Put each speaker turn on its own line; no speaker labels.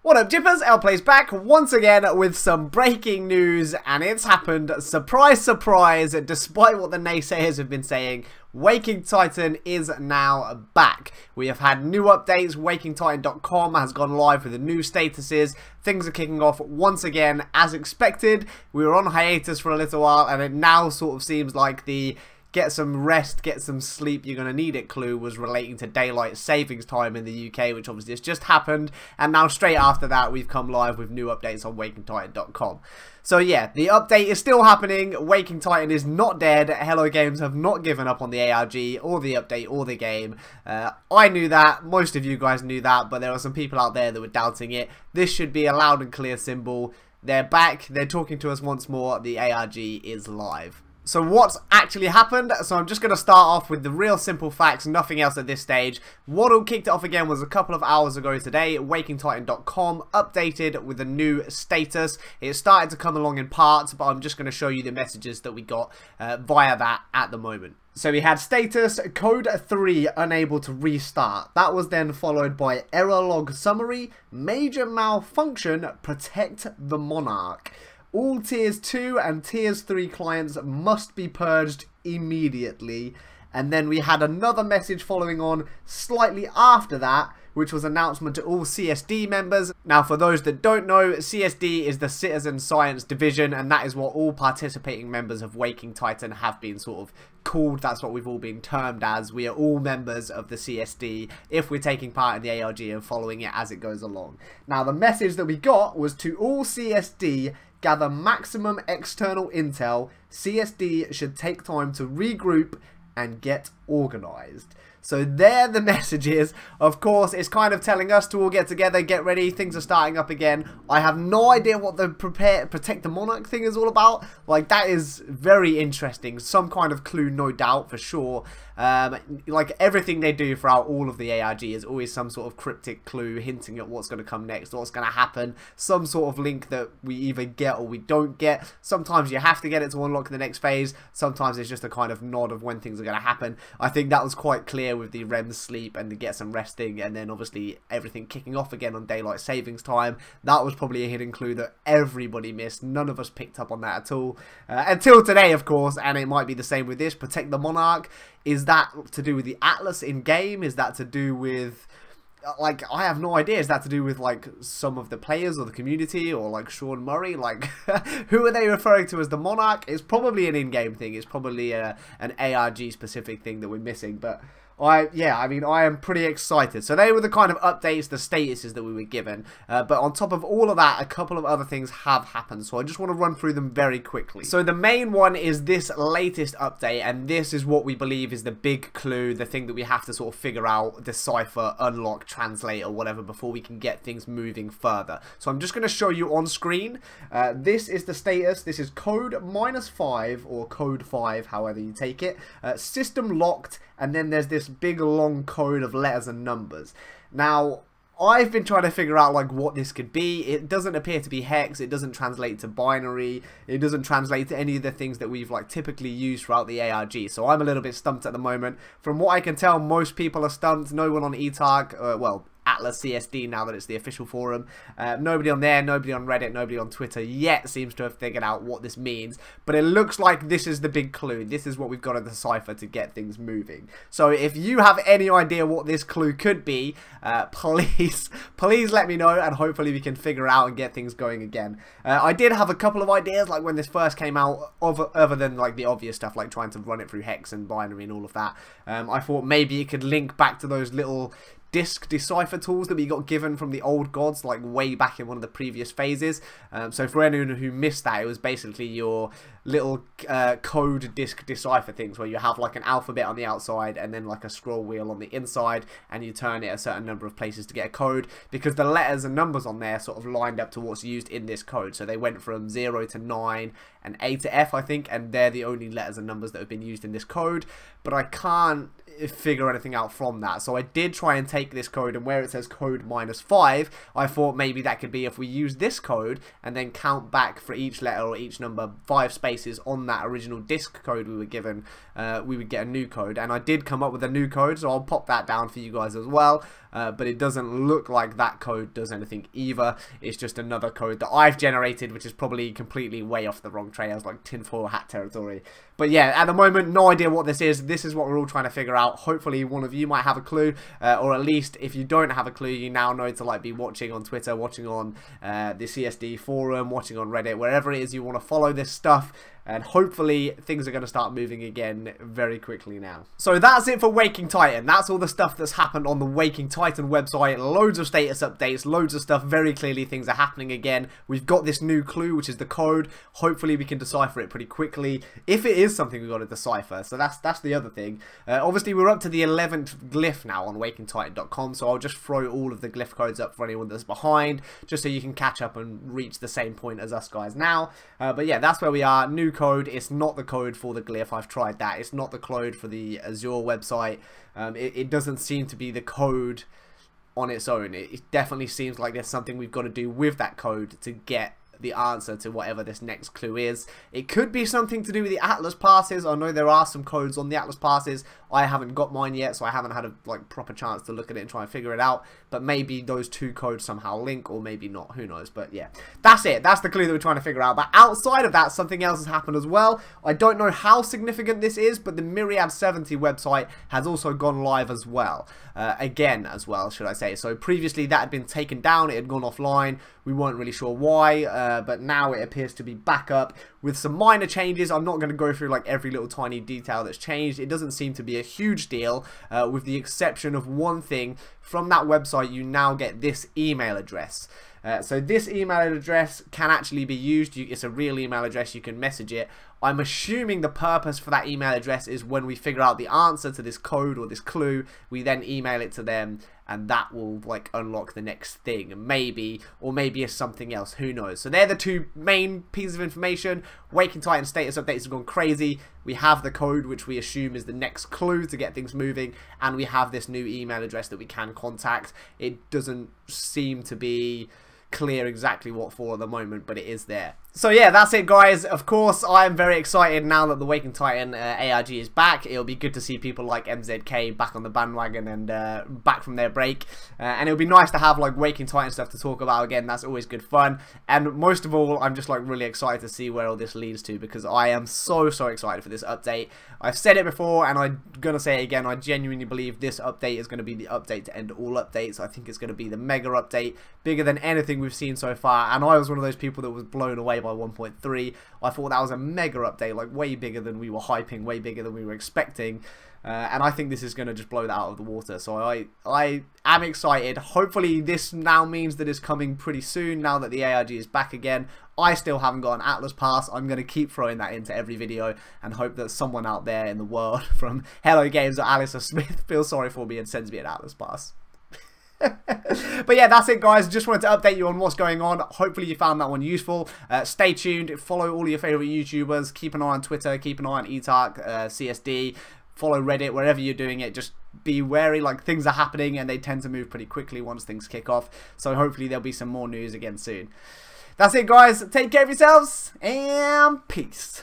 What up, Jippers? LPlay's back once again with some breaking news, and it's happened. Surprise, surprise, despite what the naysayers have been saying, Waking Titan is now back. We have had new updates. WakingTitan.com has gone live with the new statuses. Things are kicking off once again as expected. We were on hiatus for a little while, and it now sort of seems like the get some rest, get some sleep, you're going to need it clue was relating to daylight savings time in the UK, which obviously has just happened, and now straight after that we've come live with new updates on WakingTitan.com. So yeah, the update is still happening. Waking Titan is not dead. Hello Games have not given up on the ARG or the update or the game. I knew that, most of you guys knew that, but there are some people out there that were doubting it. This should be a loud and clear symbol. They're back, they're talking to us once more, the ARG is live. So what's actually happened? So I'm just going to start off with the real simple facts, nothing else at this stage. What all kicked it off again was a couple of hours ago today. WakingTitan.com updated with a new status. It started to come along in parts, but I'm just going to show you the messages that we got via that at the moment. So we had status, code 3 unable to restart. That was then followed by error log summary, major malfunction, protect the monarch. All tiers 2 and tiers 3 clients must be purged immediately. And then we had another message following on slightly after that, which was announcement to all CSD members. Now, for those that don't know, CSD is the Citizen Science Division, and that is what all participating members of Waking Titan have been sort of called. That's what we've all been termed as. We are all members of the CSD if we're taking part in the ARG and following it as it goes along. Now, the message that we got was to all CSD, gather maximum external intel. CSD should take time to regroup and get organized. So there the message is. Of course, it's kind of telling us to all get together, get ready, things are starting up again. I have no idea what the protect the monarch thing is all about. Like, that is very interesting. Some kind of clue, no doubt, for sure. Like, everything they do throughout all of the ARG is always some sort of cryptic clue hinting at what's going to come next, what's going to happen, some sort of link that we either get or we don't get. Sometimes you have to get it to unlock the next phase. Sometimes it's just a kind of nod of when things are going to happen. I think that was quite clear with the REM sleep and the get some resting, and then obviously everything kicking off again on daylight savings time. That was probably a hidden clue that everybody missed. None of us picked up on that at all until today, of course, and it might be the same with this. Protect the monarch. Is that to do with the Atlas in game? Is that to do with, like, I have no idea. Is that to do with, like, some of the players or the community, or like Sean Murray? Like, who are they referring to as the monarch? It's probably an in-game thing. It's probably an ARG specific thing that we're missing, but yeah, I mean, I am pretty excited. So they were the kind of updates, the statuses that we were given. But on top of all of that, a couple of other things have happened. So I just want to run through them very quickly. So the main one is this latest update, and this is what we believe is the big clue, the thing that we have to sort of figure out, decipher, unlock, translate, or whatever before we can get things moving further. So I'm just going to show you on screen. This is the status. This is code -5 or code 5, however you take it. System locked. And then there's this big long code of letters and numbers. Now, I've been trying to figure out like what this could be. It doesn't appear to be hex. It doesn't translate to binary. It doesn't translate to any of the things that we've like typically used throughout the ARG. So I'm a little bit stumped at the moment. From what I can tell, most people are stumped. No one on eTark, well, Atlas CSD now that it's the official forum. Nobody on there, nobody on Reddit, nobody on Twitter yet seems to have figured out what this means. But it looks like this is the big clue. This is what we've got to decipher to get things moving. So if you have any idea what this clue could be, please let me know, and hopefully we can figure out and get things going again. I did have a couple of ideas, like when this first came out, other than like the obvious stuff, like trying to run it through hex and binary and all of that. I thought maybe it could link back to those little disk decipher tools that we got given from the old gods, like way back in one of the previous phases. So for anyone who missed that, it was basically your little code disk decipher things where you have like an alphabet on the outside and then like a scroll wheel on the inside, and you turn it a certain number of places to get a code, because the letters and numbers on there sort of lined up to what's used in this code. So they went from 0 to 9 and A to F, I think, and they're the only letters and numbers that have been used in this code, but I can't figure anything out from that. So I did try and take this code, and where it says code -5, I thought maybe that could be if we use this code and then count back for each letter or each number 5 spaces on that original disk code we were given, we would get a new code. And I did come up with a new code, so I'll pop that down for you guys as well. but it doesn't look like that code does anything either. It's just another code that I've generated, which is probably completely way off the wrong trails, like tinfoil hat territory. But yeah, at the moment, no idea what this is. This is what we're all trying to figure out. Hopefully one of you might have a clue, or at least if you don't have a clue, you now know to like be watching on Twitter, watching on the CSD forum, watching on Reddit, wherever it is you want to follow this stuff. And hopefully things are going to start moving again very quickly now. So that's it for Waking Titan. That's all the stuff that's happened on the Waking Titan website. Loads of status updates, loads of stuff. Very clearly things are happening again. We've got this new clue, which is the code. Hopefully we can decipher it pretty quickly. If it is something we've got to decipher. So that's the other thing. Obviously we're up to the 11th glyph now on wakingtitan.com. So I'll just throw all of the glyph codes up for anyone that's behind, just so you can catch up and reach the same point as us guys now. But yeah, that's where we are. New code. It's not the code for the glyph. I've tried that. It's not the code for the Azure website. It doesn't seem to be the code on its own. It definitely seems like there's something we've got to do with that code to get the answer to whatever this next clue is. It could be something to do with the Atlas passes. I know there are some codes on the Atlas passes. I haven't got mine yet, so I haven't had a proper chance to look at it and try and figure it out. But maybe those two codes somehow link, or maybe not. Who knows? But yeah, that's it. That's the clue that we're trying to figure out. But outside of that, something else has happened as well. I don't know how significant this is, but the Myriad 70 website has also gone live as well. Again as well, should I say. So previously that had been taken down. It had gone offline. We weren't really sure why, but now it appears to be back up with some minor changes. I'm not going to go through like every little tiny detail that's changed. It doesn't seem to be a huge deal, with the exception of one thing. From that website, you now get this email address. So this email address can actually be used. It's a real email address. You can message it. I'm assuming the purpose for that email address is when we figure out the answer to this code or this clue, we then email it to them, and that will like unlock the next thing, maybe, or maybe it's something else. Who knows? So they're the two main pieces of information. Waking Titan status updates have gone crazy. We have the code, which we assume is the next clue to get things moving, and we have this new email address that we can contact. It doesn't seem to be clear exactly what for at the moment, but it is there. So yeah, that's it guys. Of course, I'm very excited now that the Waking Titan ARG is back. It'll be good to see people like MZK back on the bandwagon and back from their break. And it'll be nice to have like Waking Titan stuff to talk about again. That's always good fun. And most of all, I'm just like really excited to see where all this leads to, because I am so excited for this update. I've said it before and I'm gonna say it again. I genuinely believe this update is going to be the update to end all updates. I think it's going to be the mega update, bigger than anything we've seen so far. And I was one of those people that was blown away by 1.3. I thought that was a mega update, like way bigger than we were hyping, way bigger than we were expecting. And I think this is going to just blow that out of the water. So I am excited. Hopefully this now means that it's coming pretty soon, now that the ARG is back again. I still haven't got an Atlas pass. I'm going to keep throwing that into every video and hope that someone out there in the world from Hello Games or Alice or Smith feels sorry for me and sends me an Atlas pass. But yeah, that's it guys. Just wanted to update you on what's going on. Hopefully you found that one useful. Stay tuned, follow all your favorite YouTubers, keep an eye on Twitter, keep an eye on eTark, CSD, follow Reddit, wherever you're doing it. Just be wary, like things are happening and they tend to move pretty quickly once things kick off. So hopefully there'll be some more news again soon. That's it guys, take care of yourselves and peace.